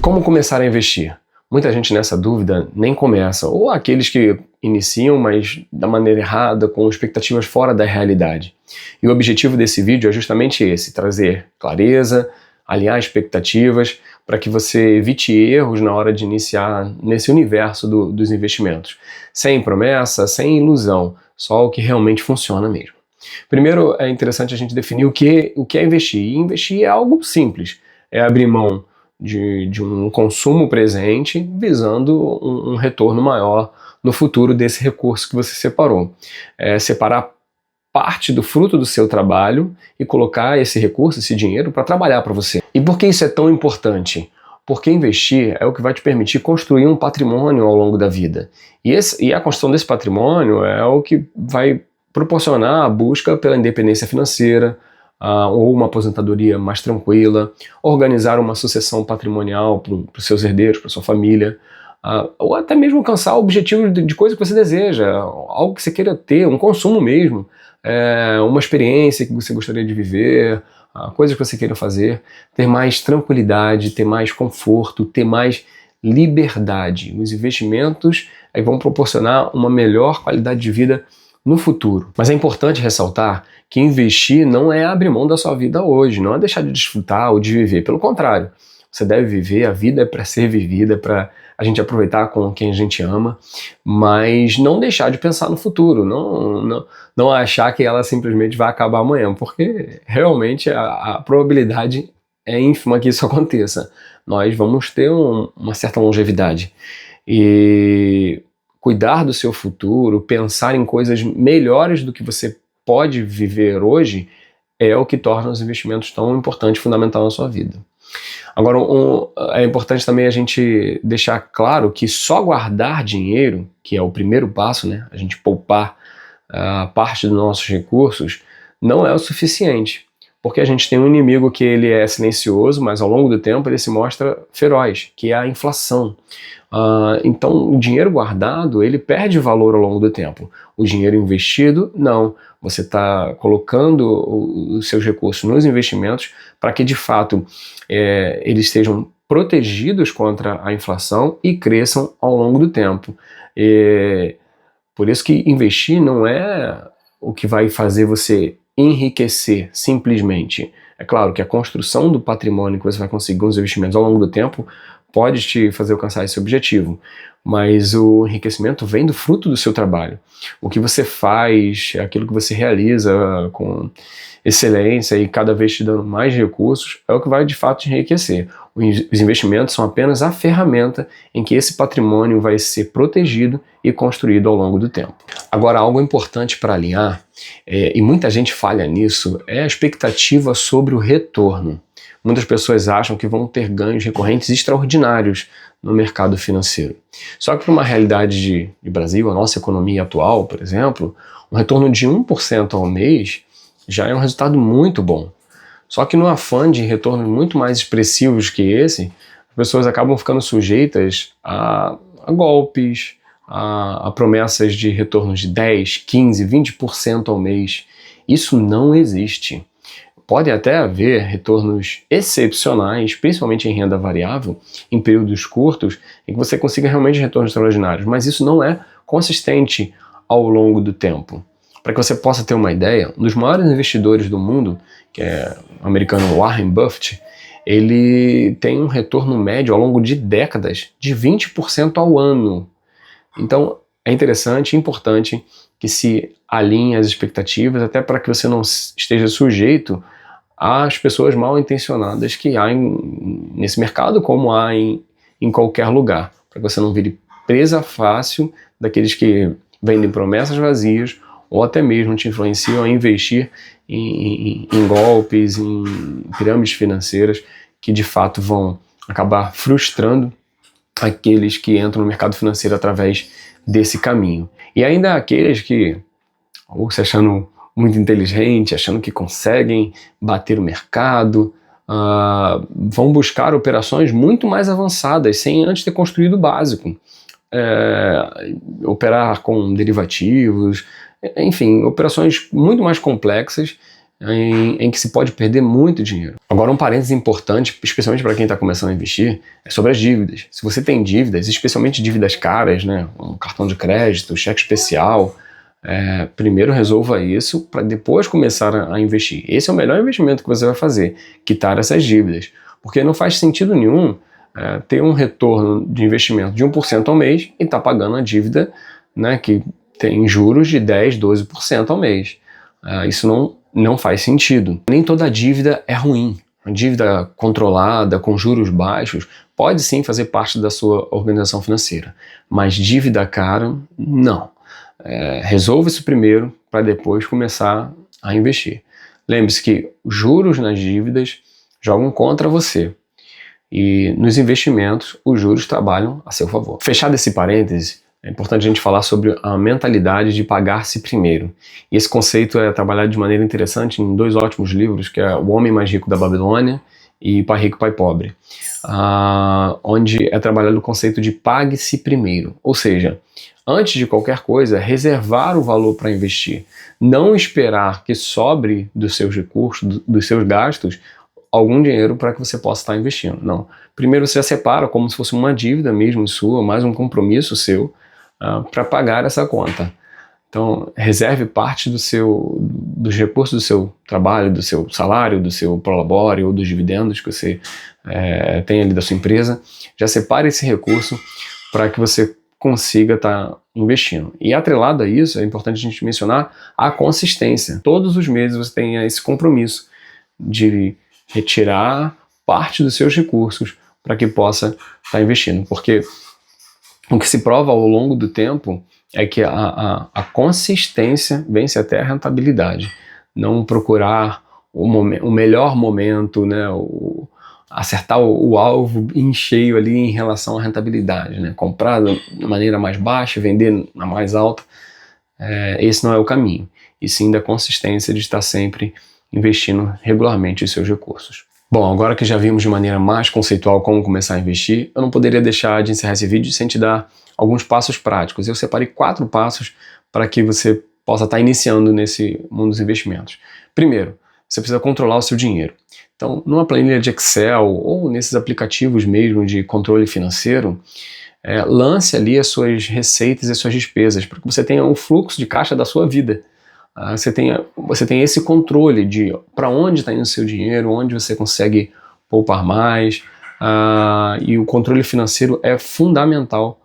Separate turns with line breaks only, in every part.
Como começar a investir? Muita gente nessa dúvida nem começa, ou aqueles que iniciam, mas da maneira errada, com expectativas fora da realidade. E o objetivo desse vídeo é justamente esse, trazer clareza, alinhar expectativas, para que você evite erros na hora de iniciar nesse universo dos investimentos. Sem promessa, sem ilusão, só o que realmente funciona mesmo. Primeiro é interessante a gente definir o que é investir. E investir é algo simples, é abrir mão de um consumo presente visando um retorno maior no futuro desse recurso que você separou. É separar parte do fruto do seu trabalho e colocar esse recurso, esse dinheiro, para trabalhar para você. E por que isso é tão importante? Porque investir é o que vai te permitir construir um patrimônio ao longo da vida. E a construção desse patrimônio é o que vai proporcionar a busca pela independência financeira, ou uma aposentadoria mais tranquila, organizar uma sucessão patrimonial para os seus herdeiros, para sua família, ou até mesmo alcançar objetivos de coisa que você deseja, algo que você queira ter, um consumo mesmo, uma experiência que você gostaria de viver, coisas que você queira fazer, ter mais tranquilidade, ter mais conforto, ter mais liberdade. Os investimentos vão proporcionar uma melhor qualidade de vida no futuro. Mas é importante ressaltar que investir não é abrir mão da sua vida hoje, não é deixar de desfrutar ou de viver. Pelo contrário, você deve viver, a vida é para ser vivida, para a gente aproveitar com quem a gente ama, mas não deixar de pensar no futuro, não achar que ela simplesmente vai acabar amanhã, porque realmente a probabilidade é ínfima que isso aconteça. Nós vamos ter uma certa longevidade. E cuidar do seu futuro, pensar em coisas melhores do que você pode viver hoje, é o que torna os investimentos tão importantes e fundamental na sua vida. Agora, é importante também a gente deixar claro que só guardar dinheiro, que é o primeiro passo, né, a gente poupar parte dos nossos recursos, não é o suficiente. Porque a gente tem um inimigo que ele é silencioso, mas ao longo do tempo ele se mostra feroz, que é a inflação. Então o dinheiro guardado, ele perde valor ao longo do tempo. O dinheiro investido, não. Você está colocando os seus recursos nos investimentos para que de fato eles estejam protegidos contra a inflação e cresçam ao longo do tempo. Por isso que investir não é o que vai fazer você enriquecer simplesmente. É claro que a construção do patrimônio que você vai conseguir com os investimentos ao longo do tempo pode te fazer alcançar esse objetivo, mas o enriquecimento vem do fruto do seu trabalho. O que você faz, aquilo que você realiza com excelência e cada vez te dando mais recursos, é o que vai de fato te enriquecer. Os investimentos são apenas a ferramenta em que esse patrimônio vai ser protegido e construído ao longo do tempo. Agora, algo importante para alinhar, e muita gente falha nisso, é a expectativa sobre o retorno. Muitas pessoas acham que vão ter ganhos recorrentes extraordinários no mercado financeiro. Só que para uma realidade de Brasil, a nossa economia atual, por exemplo, um retorno de 1% ao mês já é um resultado muito bom. Só que no afã de retornos muito mais expressivos que esse, as pessoas acabam ficando sujeitas a golpes, a promessas de retornos de 10, 15, 20% ao mês. Isso não existe. Pode até haver retornos excepcionais, principalmente em renda variável, em períodos curtos, em que você consiga realmente retornos extraordinários, mas isso não é consistente ao longo do tempo. Para que você possa ter uma ideia, um dos maiores investidores do mundo, que é o americano Warren Buffett, ele tem um retorno médio ao longo de décadas de 20% ao ano. Então é interessante e importante que se alinhe as expectativas, até para que você não esteja sujeito às pessoas mal intencionadas que há nesse mercado, como há em qualquer lugar, para que você não vire presa fácil daqueles que vendem promessas vazias ou até mesmo te influenciam a investir em golpes, em pirâmides financeiras que de fato vão acabar frustrando aqueles que entram no mercado financeiro através desse caminho. E ainda aqueles que, ou se achando muito inteligente, achando que conseguem bater o mercado, vão buscar operações muito mais avançadas, sem antes ter construído o básico. Operar com derivativos, enfim, operações muito mais complexas, em que se pode perder muito dinheiro. Agora, um parênteses importante, especialmente para quem está começando a investir, é sobre as dívidas. Se você tem dívidas, especialmente dívidas caras, né, um cartão de crédito, cheque especial, primeiro resolva isso para depois começar a investir. Esse é o melhor investimento que você vai fazer, quitar essas dívidas. Porque não faz sentido nenhum ter um retorno de investimento de 1% ao mês e estar pagando a dívida, né, que tem juros de 10%, 12% ao mês. Isso não faz sentido. Nem toda dívida é ruim. A dívida controlada, com juros baixos, pode sim fazer parte da sua organização financeira. Mas dívida cara, não. Resolva isso primeiro para depois começar a investir. Lembre-se que os juros nas dívidas jogam contra você. E nos investimentos, os juros trabalham a seu favor. Fechado esse parêntese, é importante a gente falar sobre a mentalidade de pagar-se primeiro. E esse conceito é trabalhado de maneira interessante em 2 ótimos livros, que é O Homem Mais Rico da Babilônia e Pai Rico, Pai Pobre, onde é trabalhado o conceito de pague-se primeiro. Ou seja, antes de qualquer coisa, reservar o valor para investir. Não esperar que sobre dos seus recursos, dos seus gastos, algum dinheiro para que você possa estar investindo. Não. Primeiro você já separa como se fosse uma dívida mesmo sua, mais um compromisso seu, para pagar essa conta. Então, reserve parte dos recursos do seu trabalho, do seu salário, do seu prolabore ou dos dividendos que você tem ali da sua empresa. Já separe esse recurso para que você consiga estar investindo. E atrelado a isso, é importante a gente mencionar a consistência. Todos os meses você tem esse compromisso de retirar parte dos seus recursos para que possa estar investindo. Porque o que se prova ao longo do tempo é que a consistência vence até a rentabilidade. Não procurar o melhor momento, né, acertar o alvo em cheio ali em relação à rentabilidade, né? Comprar de maneira mais baixa, vender na mais alta, esse não é o caminho. E sim da consistência de estar sempre investindo regularmente os seus recursos. Bom, agora que já vimos de maneira mais conceitual como começar a investir, eu não poderia deixar de encerrar esse vídeo sem te dar alguns passos práticos. Eu separei 4 passos para que você possa estar iniciando nesse mundo dos investimentos. Primeiro, você precisa controlar o seu dinheiro. Então, numa planilha de Excel ou nesses aplicativos mesmo de controle financeiro, lance ali as suas receitas e as suas despesas, para que você tenha um fluxo de caixa da sua vida. Você tem esse controle de para onde está indo o seu dinheiro, onde você consegue poupar mais, e o controle financeiro é fundamental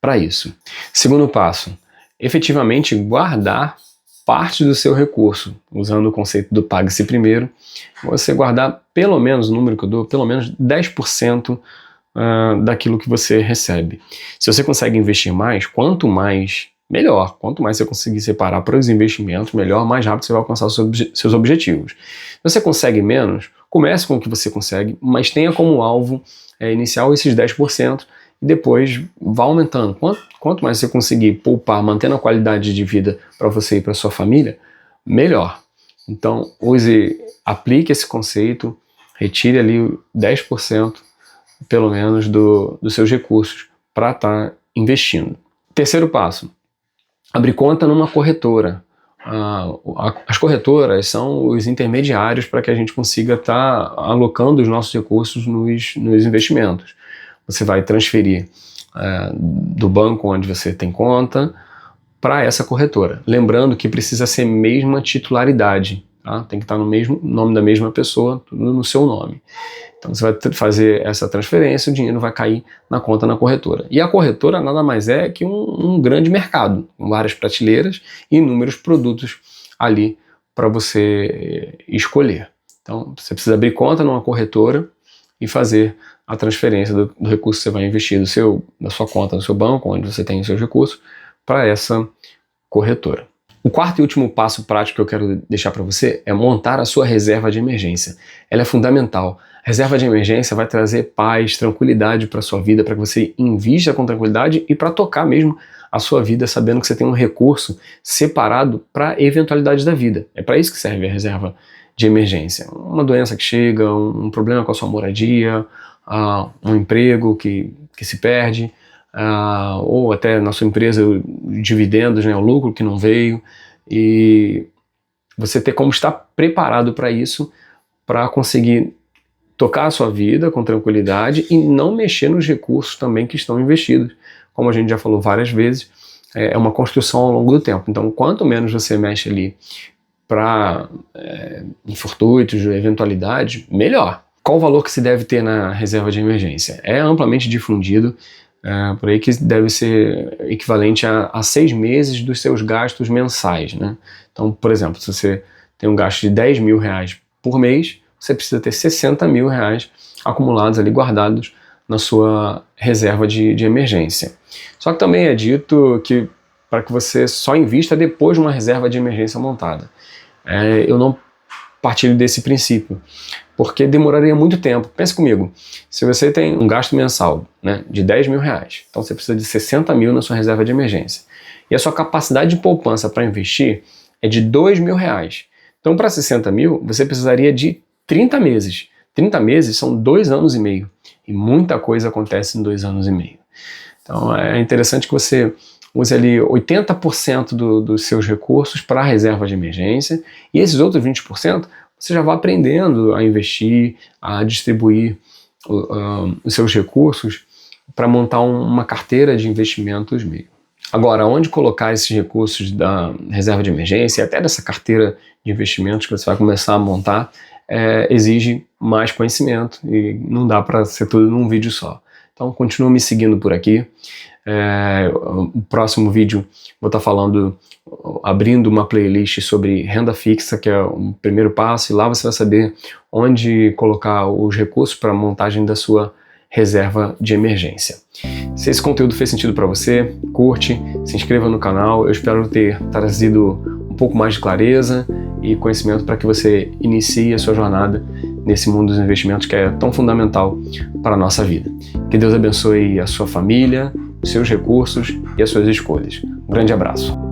para isso. Segundo passo, efetivamente guardar parte do seu recurso, usando o conceito do pague-se primeiro, você guardar pelo menos, o número que eu dou, pelo menos 10% daquilo que você recebe. Se você consegue investir mais, quanto mais melhor. Quanto mais você conseguir separar para os investimentos, melhor, mais rápido você vai alcançar os seus objetivos. Se você consegue menos, comece com o que você consegue, mas tenha como alvo inicial esses 10% e depois vá aumentando. Quanto mais você conseguir poupar, mantendo a qualidade de vida para você e para sua família, melhor. Então, aplique esse conceito, retire ali 10% pelo menos dos seus recursos para estar investindo. Terceiro passo, abrir conta numa corretora. As corretoras são os intermediários para que a gente consiga estar alocando os nossos recursos nos investimentos. Você vai transferir do banco onde você tem conta para essa corretora. Lembrando que precisa ser mesma titularidade, tá? Tem que estar no mesmo nome da mesma pessoa, tudo no seu nome. Então você vai fazer essa transferência, o dinheiro vai cair na conta na corretora. E a corretora nada mais é que um grande mercado, com várias prateleiras e inúmeros produtos ali para você escolher. Então você precisa abrir conta numa corretora e fazer a transferência do recurso que você vai investir da sua conta no seu banco, onde você tem os seus recursos, para essa corretora. O quarto e último passo prático que eu quero deixar para você é montar a sua reserva de emergência. Ela é fundamental. A reserva de emergência vai trazer paz, tranquilidade para a sua vida, para que você invista com tranquilidade e para tocar mesmo a sua vida sabendo que você tem um recurso separado para eventualidades da vida. É para isso que serve a reserva de emergência. Uma doença que chega, um problema com a sua moradia, um emprego que se perde, ou até na sua empresa dividendos, né, o lucro que não veio, e você ter como estar preparado para isso, para conseguir tocar a sua vida com tranquilidade e não mexer nos recursos também que estão investidos. Como a gente já falou várias vezes, é uma construção ao longo do tempo. Então, quanto menos você mexe ali para infortúnios, eventualidades, melhor. Qual o valor que se deve ter na reserva de emergência? É amplamente difundido, por aí que deve ser equivalente a 6 meses dos seus gastos mensais, né? Então, por exemplo, se você tem um gasto de 10 mil reais por mês, você precisa ter 60 mil reais acumulados ali, guardados na sua reserva de emergência. Só que também é dito que para que você só invista depois de uma reserva de emergência montada. Eu não partilho desse princípio, porque demoraria muito tempo. Pense comigo, se você tem um gasto mensal, né, de 10 mil reais, então você precisa de 60 mil na sua reserva de emergência, e a sua capacidade de poupança para investir é de 2 mil reais. Então, para 60 mil, você precisaria de 30 meses. 30 meses são 2 anos e meio, e muita coisa acontece em 2 anos e meio. Então, é interessante que você use ali 80% dos seus recursos para a reserva de emergência, e esses outros 20% você já vai aprendendo a investir, a distribuir os seus recursos para montar uma carteira de investimentos mesmo. Agora, onde colocar esses recursos da reserva de emergência e até dessa carteira de investimentos que você vai começar a montar, exige mais conhecimento e não dá para ser tudo num vídeo só. Então, continua me seguindo por aqui. O próximo vídeo vou estar falando, abrindo uma playlist sobre renda fixa, que é o primeiro passo, e lá você vai saber onde colocar os recursos para a montagem da sua reserva de emergência. Se esse conteúdo fez sentido para você, curte, se inscreva no canal. Eu espero ter trazido um pouco mais de clareza e conhecimento para que você inicie a sua jornada nesse mundo dos investimentos que é tão fundamental para a nossa vida. Que Deus abençoe a sua família, os seus recursos e as suas escolhas. Um grande abraço.